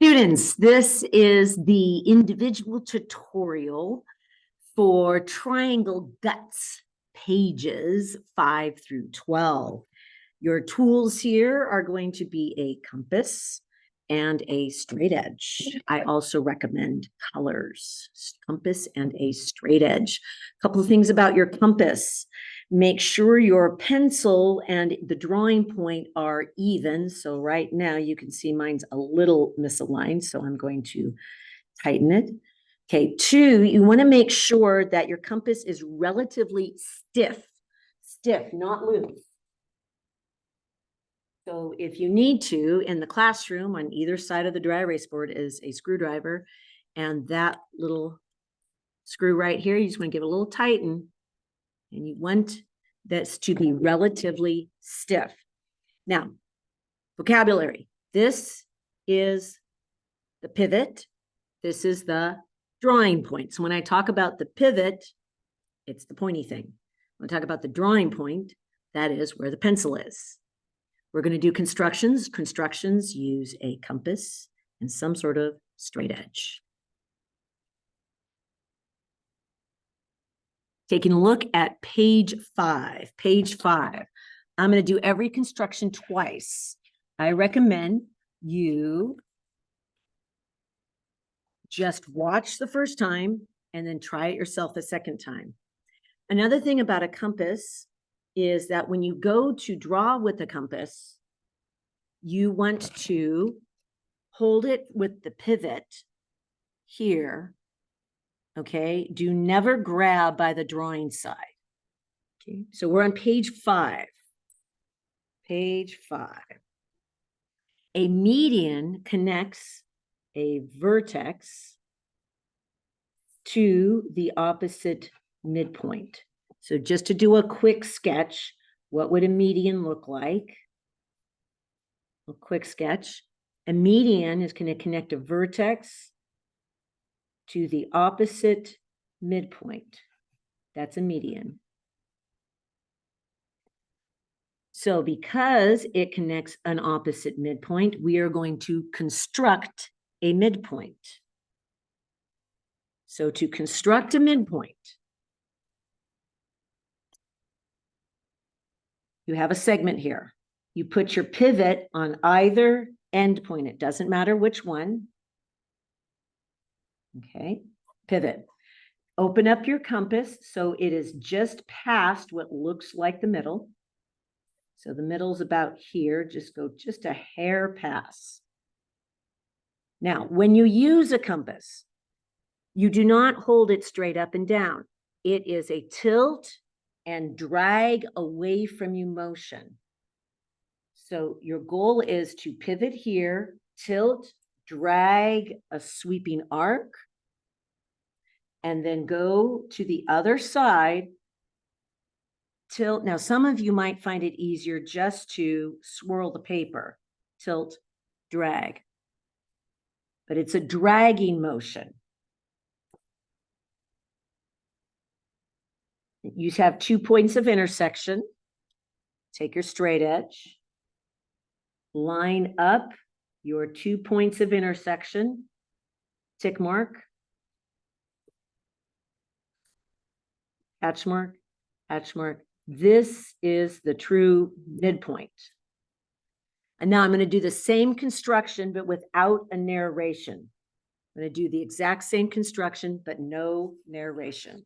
Students, this is the individual tutorial for Triangle Guts pages 5 through 12. Your tools here are going to be a compass and a straight edge. I also recommend colors, compass and a straight edge. A couple of things about your compass. Make sure your pencil and the drawing point are even. So right now you can see mine's a little misaligned, so I'm going to tighten it. Okay, 2, you want to make sure that your compass is relatively stiff, not loose. So if you need to, in the classroom, on either side of the dry erase board is a screwdriver, and that little screw right here, you just want to give it a little tighten, and you want this to be relatively stiff. Now, vocabulary. This is the pivot. This is the drawing point. So when I talk about the pivot, it's the pointy thing. When I talk about the drawing point, that is where the pencil is. We're going to do constructions. Constructions use a compass and some sort of straight edge. Taking a look at page 5. Page 5. I'm going to do every construction twice. I recommend you just watch the first time and then try it yourself a second time. Another thing about a compass is that when you go to draw with a compass, you want to hold it with the pivot here. Okay, do never grab by the drawing side. Okay, so we're on page 5. Page 5. A median connects a vertex to the opposite midpoint. So just to do a quick sketch, what would a median look like? A quick sketch. A median is going to connect a vertex to the opposite midpoint. That's a median. So because it connects an opposite midpoint, we are going to construct a midpoint. So to construct a midpoint, you have a segment here. You put your pivot on either end point. It doesn't matter which one. Okay, pivot. Open up your compass so it is just past what looks like the middle. So the middle's about here. Just go just a hair past. Now, when you use a compass, you do not hold it straight up and down. It is a tilt and drag away from you motion. So your goal is to pivot here, tilt, drag a sweeping arc, and then go to the other side, tilt. Now, some of you might find it easier just to swirl the paper, tilt, drag. But it's a dragging motion. You have 2 points of intersection. Take your straight edge. Line up your 2 points of intersection. Tick mark. Hatch mark. Hatch mark. This is the true midpoint. And now I'm going to do the same construction, but without a narration. I'm going to do the exact same construction, but no narration.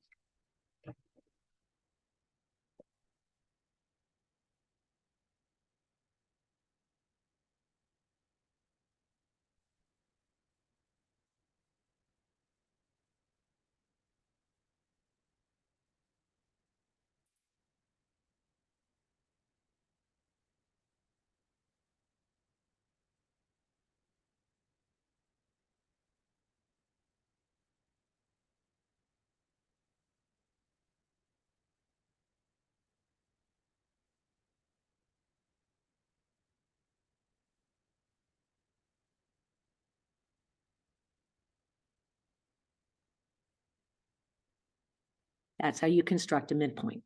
That's how you construct a midpoint.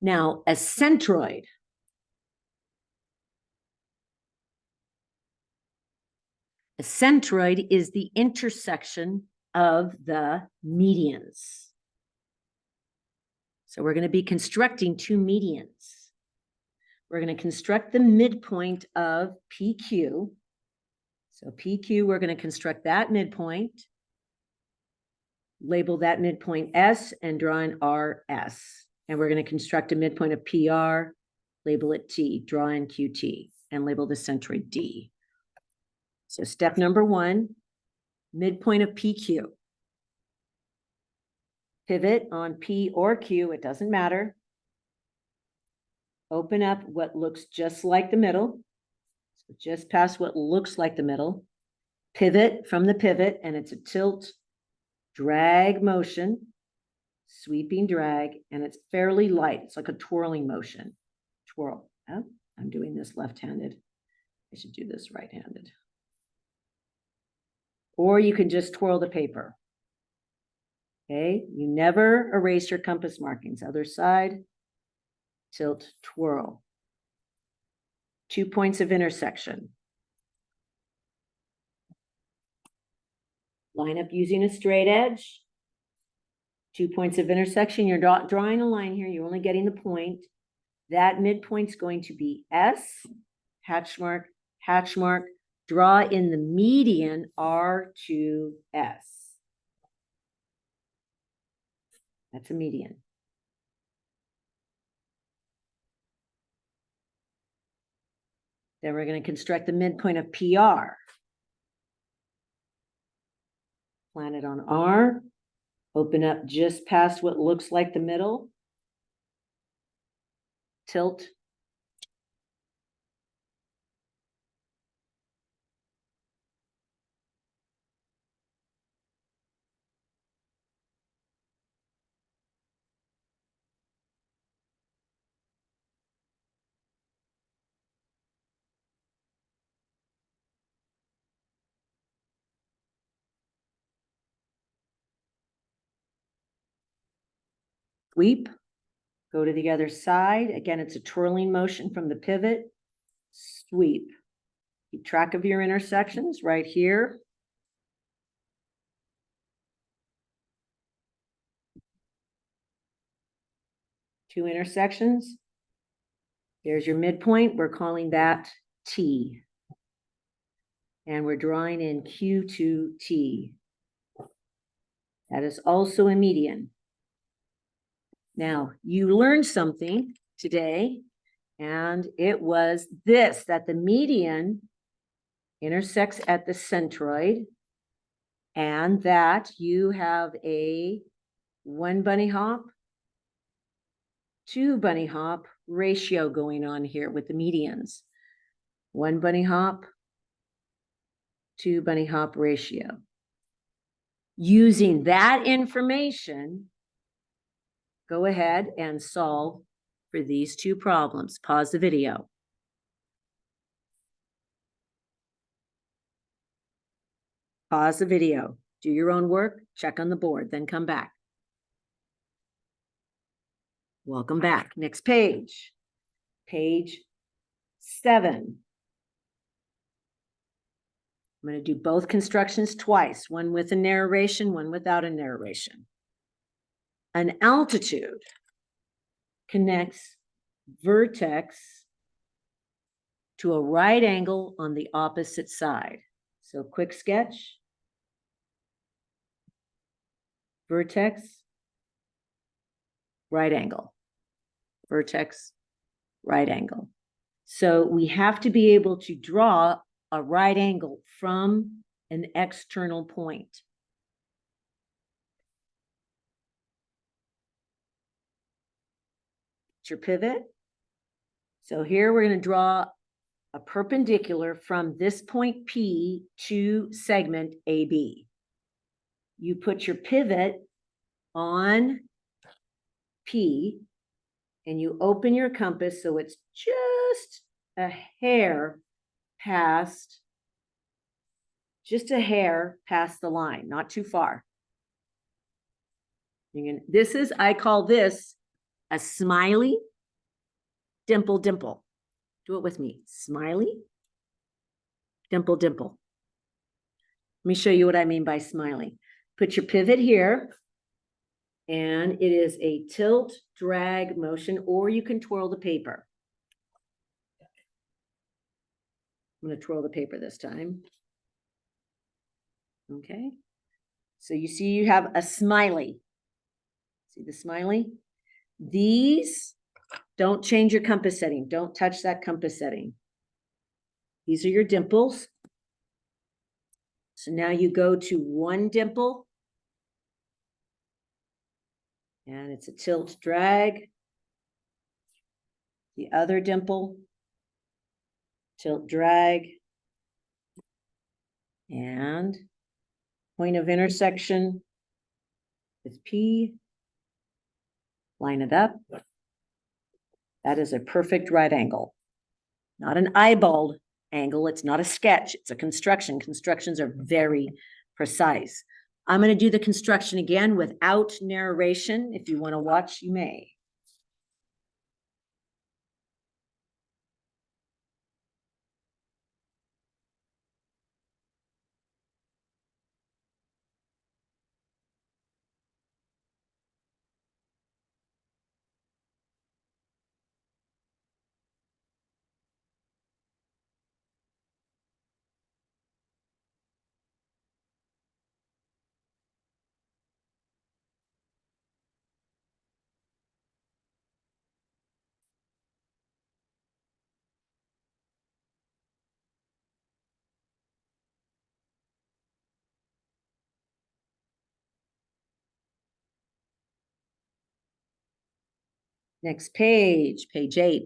Now, a centroid. A centroid is the intersection of the medians. So we're going to be constructing two medians. We're going to construct the midpoint of PQ. So PQ, we're going to construct that midpoint, label that midpoint S, and draw an RS. And we're going to construct a midpoint of PR, label it T, draw in QT, and label the centroid D. So step number one, midpoint of PQ. Pivot on P or Q, it doesn't matter. Open up what looks just like the middle. So just past what looks like the middle. Pivot from the pivot, and it's a tilt, drag motion, sweeping drag, and it's fairly light. It's like a twirling motion. Twirl. Oh, I'm doing this left-handed. I should do this right-handed. Or you can just twirl the paper. Okay, you never erase your compass markings. Other side, tilt, twirl. 2 points of intersection. Line up using a straight edge. 2 points of intersection. You're not drawing a line here. You're only getting the point. That midpoint's going to be S, hatch mark, draw in the median R to S. That's a median. Then we're going to construct the midpoint of PR. Plan it on R. Open up just past what looks like the middle. Tilt. Sweep. Go to the other side. Again, it's a twirling motion from the pivot. Sweep. Keep track of your intersections right here. Two intersections. There's your midpoint. We're calling that T. And we're drawing in Q to T. That is also a median. Now, you learned something today, and it was this, that the median intersects at the centroid, and that you have a 1 bunny hop, 2 bunny hop ratio going on here with the medians. 1 bunny hop, 2 bunny hop ratio. Using that information, go ahead and solve for these two problems. Pause the video. Pause the video. Do your own work, check on the board, then come back. Welcome back. Next page. Page 7. I'm going to do both constructions twice, one with a narration, one without a narration. An altitude connects vertex to a right angle on the opposite side. So quick sketch. Vertex, right angle. Vertex, right angle. So we have to be able to draw a right angle from an external point. It's your pivot. So here we're going to draw a perpendicular from this point P to segment AB. You put your pivot on P and you open your compass so it's just a hair past, the line, not too far. I call this a smiley dimple dimple. Do it with me. Smiley dimple dimple. Let me show you what I mean by smiley. Put your pivot here. And it is a tilt drag motion, or you can twirl the paper. I'm going to twirl the paper this time. Okay. So you see you have a smiley. See the smiley? These, don't change your compass setting. Don't touch that compass setting. These are your dimples. So now you go to one dimple. And it's a tilt drag. The other dimple, tilt drag. And point of intersection with P. Line it up. That is a perfect right angle. Not an eyeballed angle. It's not a sketch. It's a construction. Constructions are very precise. I'm going to do the construction again without narration. If you want to watch, you may. Next page, page 8.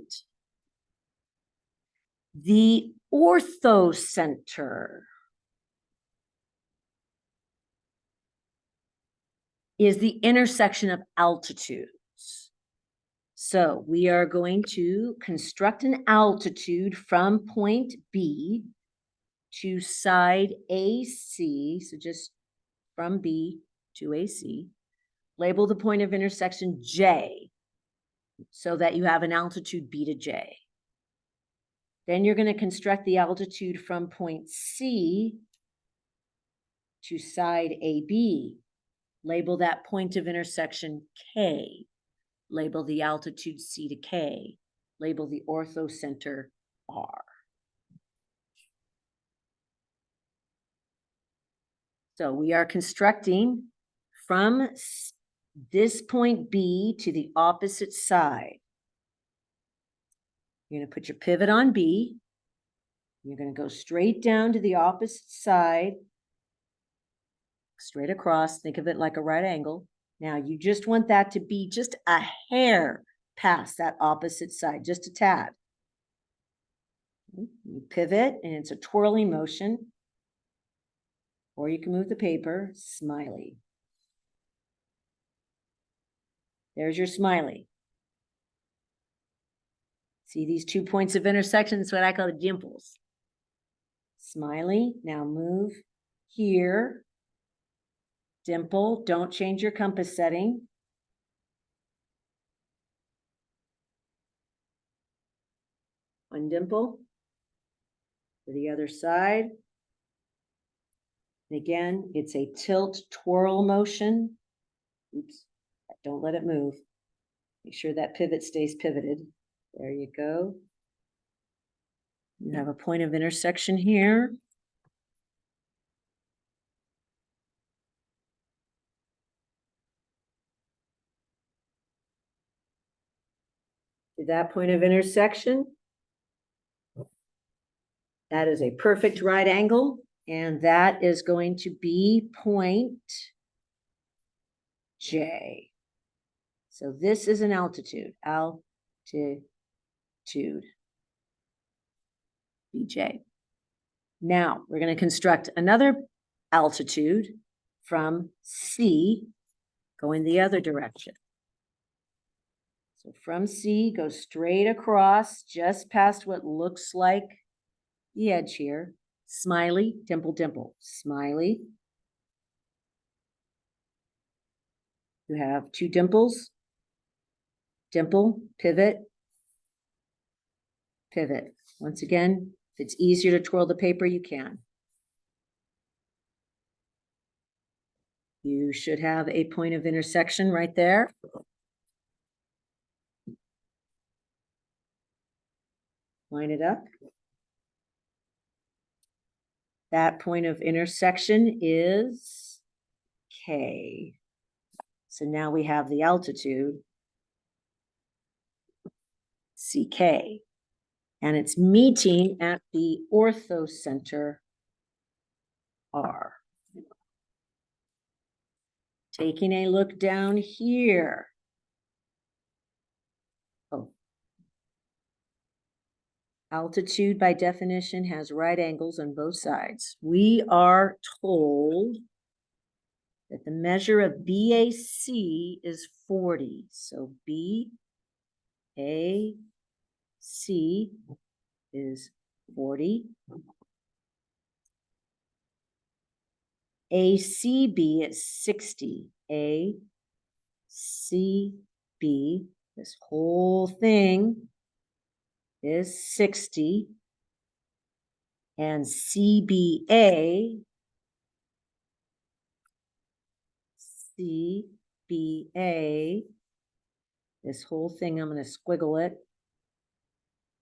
The orthocenter is the intersection of altitudes. So we are going to construct an altitude from point B to side AC. So just from B to AC. Label the point of intersection J so that you have an altitude B to J. Then you're going to construct the altitude from point C to side AB. Label that point of intersection K. Label the altitude C to K. Label the orthocenter R. So we are constructing from this point B to the opposite side. You're going to put your pivot on B. You're going to go straight down to the opposite side, straight across. Think of it like a right angle. Now you just want that to be just a hair past that opposite side, just a tad. You pivot and it's a twirling motion. Or you can move the paper, smiley. There's your smiley. See these 2 points of intersection? That's what I call the dimples. Smiley, now move here. Dimple, don't change your compass setting. One dimple to the other side. And again, it's a tilt twirl motion. Oops, don't let it move. Make sure that pivot stays pivoted. There you go. You have a point of intersection here. To that point of intersection. That is a perfect right angle, and that is going to be point J. So this is an altitude, BJ. Now we're going to construct another altitude from C going the other direction. So from C, go straight across just past what looks like the edge here. Smiley, dimple, dimple, smiley. You have 2 dimples. Dimple, pivot, pivot. Once again, if it's easier to twirl the paper, you can. You should have a point of intersection right there. Line it up. That point of intersection is K. So now we have the altitude, CK, and it's meeting at the orthocenter, R. Taking a look down here. Oh. Altitude by definition has right angles on both sides. We are told that the measure of BAC is 40. So BAC is 40. ACB is 60. ACB, this whole thing is 60. And CBA, this whole thing, I'm going to squiggle it,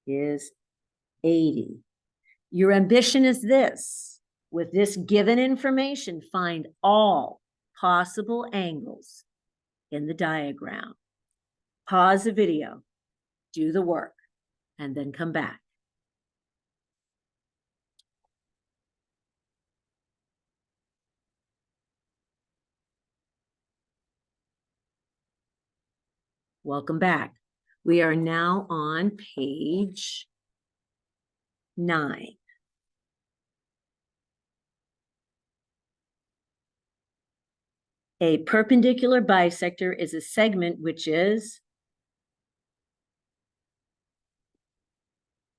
is 80. Your ambition is this. With this given information, find all possible angles in the diagram. Pause the video, do the work, and then come back. Welcome back. We are now on page 9. A perpendicular bisector is a segment which is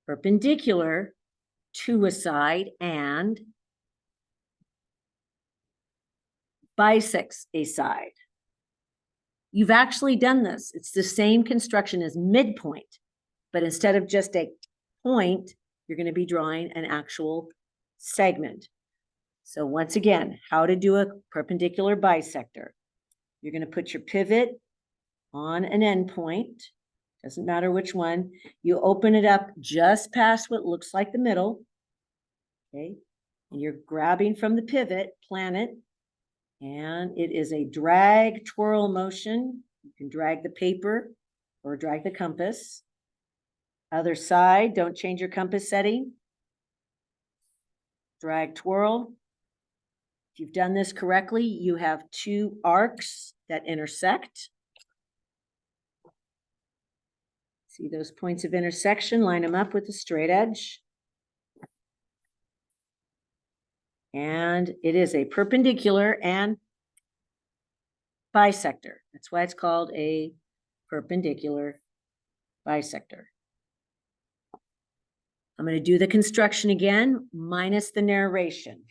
perpendicular to a side and bisects a side. You've actually done this. It's the same construction as midpoint, but instead of just a point, you're going to be drawing an actual segment. So once again, how to do a perpendicular bisector. You're going to put your pivot on an endpoint. Doesn't matter which one. You open it up just past what looks like the middle. Okay. And you're grabbing from the pivot, planet, and it is a drag twirl motion. You can drag the paper or drag the compass. Other side, don't change your compass setting. Drag twirl. If you've done this correctly, you have 2 arcs that intersect. See those points of intersection, line them up with a straight edge. And it is a perpendicular and bisector. That's why it's called a perpendicular bisector. I'm going to do the construction again, minus the narration.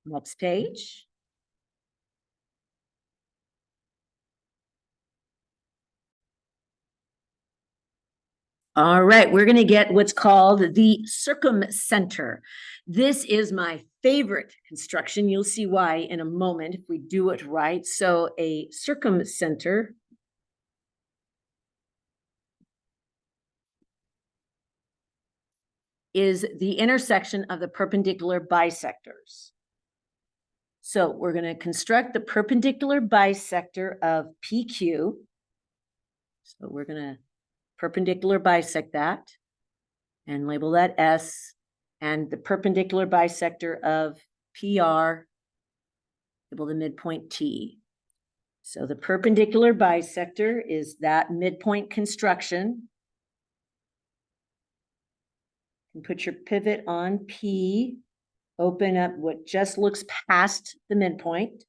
Next page. All right, we're going to get what's called the circumcenter. This is my favorite construction. You'll see why in a moment if we do it right. So a circumcenter is the intersection of the perpendicular bisectors. So we're going to construct the perpendicular bisector of PQ. So we're going to perpendicular bisect that and label that S, and the perpendicular bisector of PR, label the midpoint T. So the perpendicular bisector is that midpoint construction. You put your pivot on P, open up what just looks past the midpoint.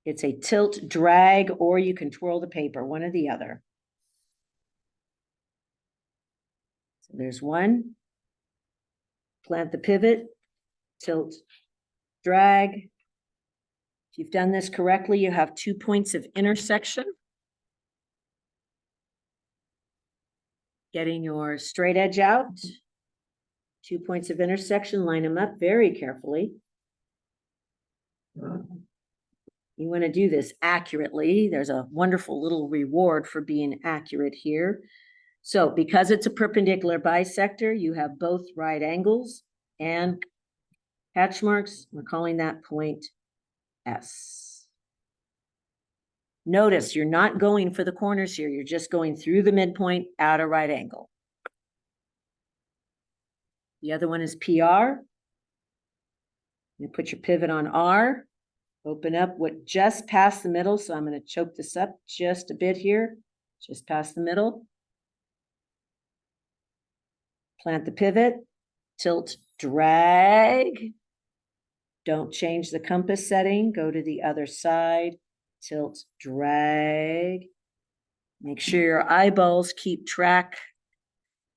It's a tilt, drag, or you can twirl the paper, one or the other. So there's one. Plant the pivot, tilt, drag. If you've done this correctly, you have 2 points of intersection. Getting your straight edge out. 2 points of intersection, line them up very carefully. You want to do this accurately. There's a wonderful little reward for being accurate here. So because it's a perpendicular bisector, you have both right angles and hatch marks. We're calling that point S. Notice you're not going for the corners here. You're just going through the midpoint at a right angle. The other one is PR. You put your pivot on R. Open up what just past the middle. So I'm going to choke this up just a bit here, just past the middle. Plant the pivot, tilt, drag. Don't change the compass setting. Go to the other side, tilt, drag. Make sure your eyeballs keep track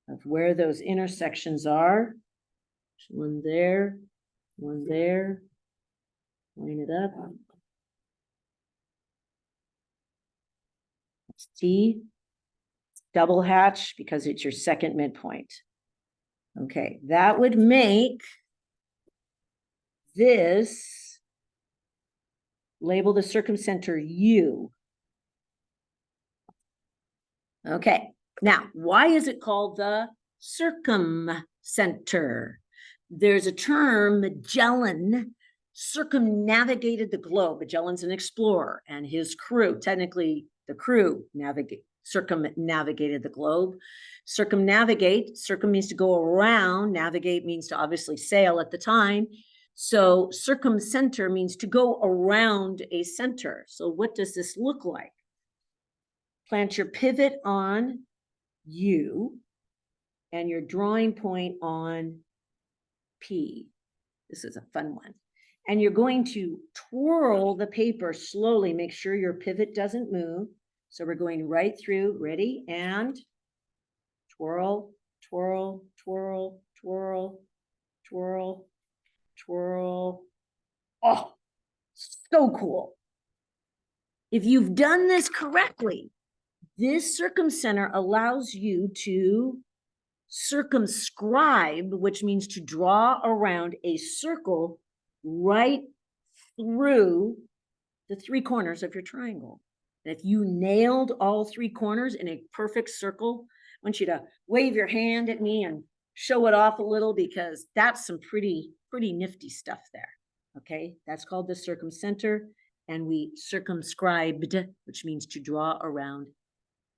of where those intersections are. One there, one there. Line it up. T, double hatch because it's your second midpoint. Okay, that would make this, label the circumcenter U. Okay, now, why is it called the circumcenter? There's a term, Magellan circumnavigated the globe. Magellan's an explorer, and his crew, technically the crew, circumnavigated the globe. Circumnavigate, circum means to go around, navigate means to obviously sail at the time. So circumcenter means to go around a center. So what does this look like? Plant your pivot on U and your drawing point on P. This is a fun one. And you're going to twirl the paper slowly. Make sure your pivot doesn't move. So we're going right through. Ready? And twirl, twirl, twirl, twirl, twirl, twirl. Oh, so cool. If you've done this correctly, this circumcenter allows you to circumscribe, which means to draw around a circle right through the 3 corners of your triangle. And if you nailed all 3 corners in a perfect circle, I want you to wave your hand at me and show it off a little, because that's some pretty nifty stuff there. Okay, that's called the circumcenter, and we circumscribed, which means to draw around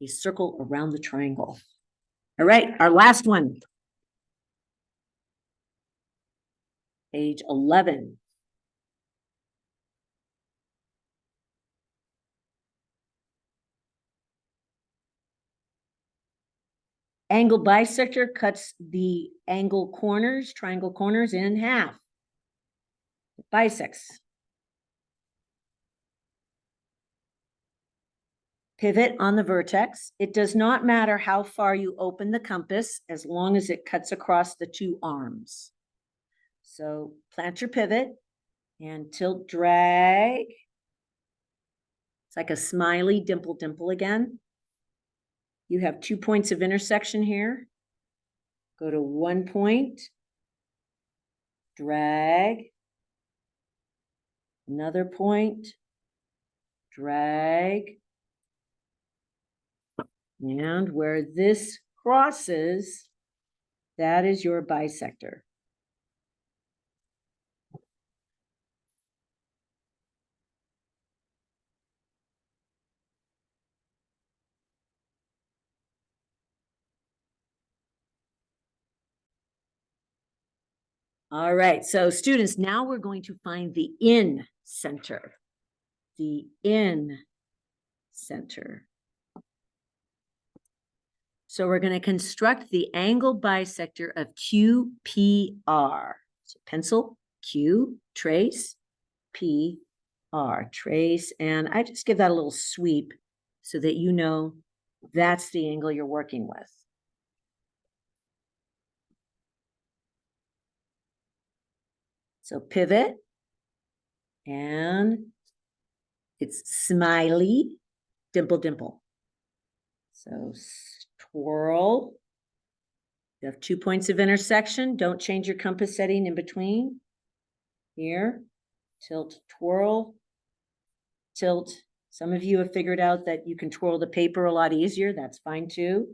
a circle around the triangle. All right, our last one. Page 11. Angle bisector cuts the angle corners, triangle corners, in half. It bisects. Pivot on the vertex. It does not matter how far you open the compass as long as it cuts across the 2 arms. So plant your pivot and tilt, drag. It's like a smiley dimple again. You have 2 points of intersection here. Go to 1 point, drag, another point, drag, and where this crosses, that is your bisector. All right, so students, now we're going to find the in center. the in center. So we're going to construct the angle bisector of QPR. So pencil, Q, trace, P, R, trace, and I just give that a little sweep so that you know that's the angle you're working with. So pivot, and it's smiley, dimple, dimple. So twirl. You have 2 points of intersection. Don't change your compass setting in between. Here, tilt, twirl, tilt. Some of you have figured out that you can twirl the paper a lot easier. That's fine too.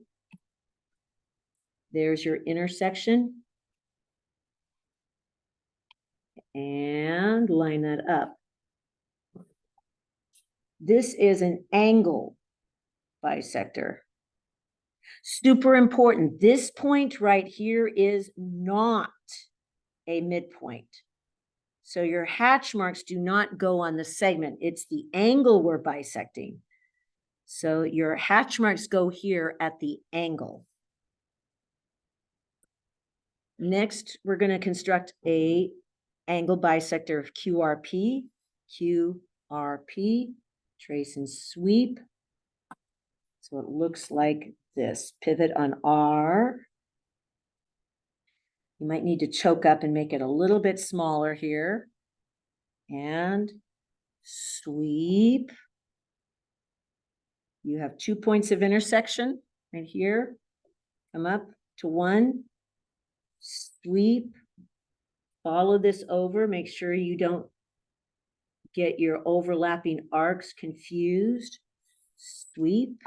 There's your intersection. And line that up. This is an angle bisector. Super important. This point right here is not a midpoint. So your hatch marks do not go on the segment. It's the angle we're bisecting. So your hatch marks go here at the angle. Next, we're going to construct a angle bisector of QRP. QRP, trace and sweep. So it looks like this. Pivot on R. You might need to choke up and make it a little bit smaller here. And sweep. You have 2 points of intersection right here. Come up to one. Sweep. Follow this over. Make sure you don't get your overlapping arcs confused. Sweep.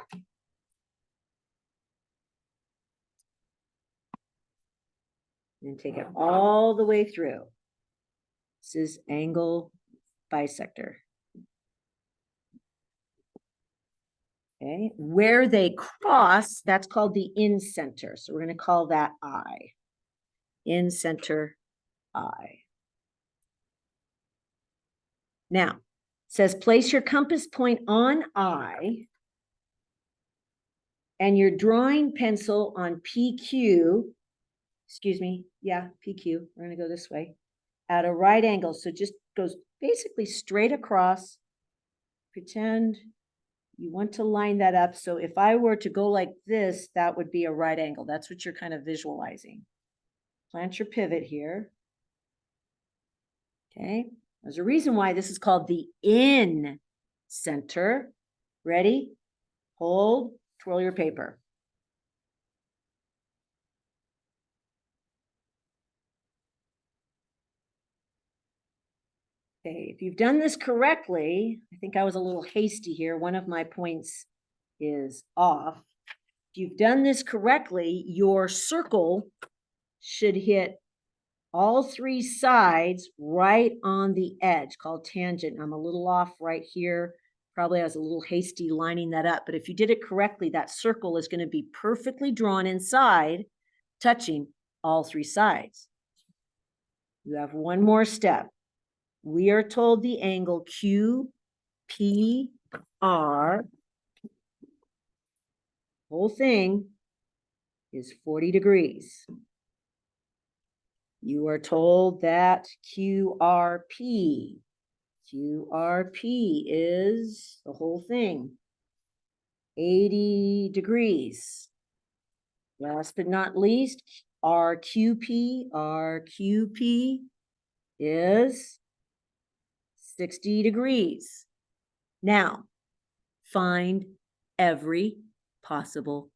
And take it all the way through. This is angle bisector. Okay, where they cross, that's called the in center. So we're going to call that I. In center I. Now, it says place your compass point on I and your drawing pencil on PQ. Excuse me. Yeah, PQ. We're going to go this way at a right angle. So just goes basically straight across. Pretend you want to line that up. So if I were to go like this, that would be a right angle. That's what you're kind of visualizing. Plant your pivot here. Okay. There's a reason why this is called the in center. Ready? Hold, twirl your paper. Okay, if you've done this correctly, I think I was a little hasty here. One of my points is off. If you've done this correctly, your circle should hit all 3 sides right on the edge, called tangent. I'm a little off right here. Probably I was a little hasty lining that up. But if you did it correctly, that circle is going to be perfectly drawn inside, touching all 3 sides. You have one more step. We are told the angle QPR, whole thing, is 40 degrees. You are told that QRP is the whole thing, 80 degrees. Last but not least, RQP is 60 degrees. Now, find every possible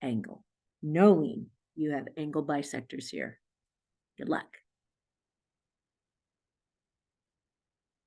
angle, knowing you have angle bisectors here. Good luck.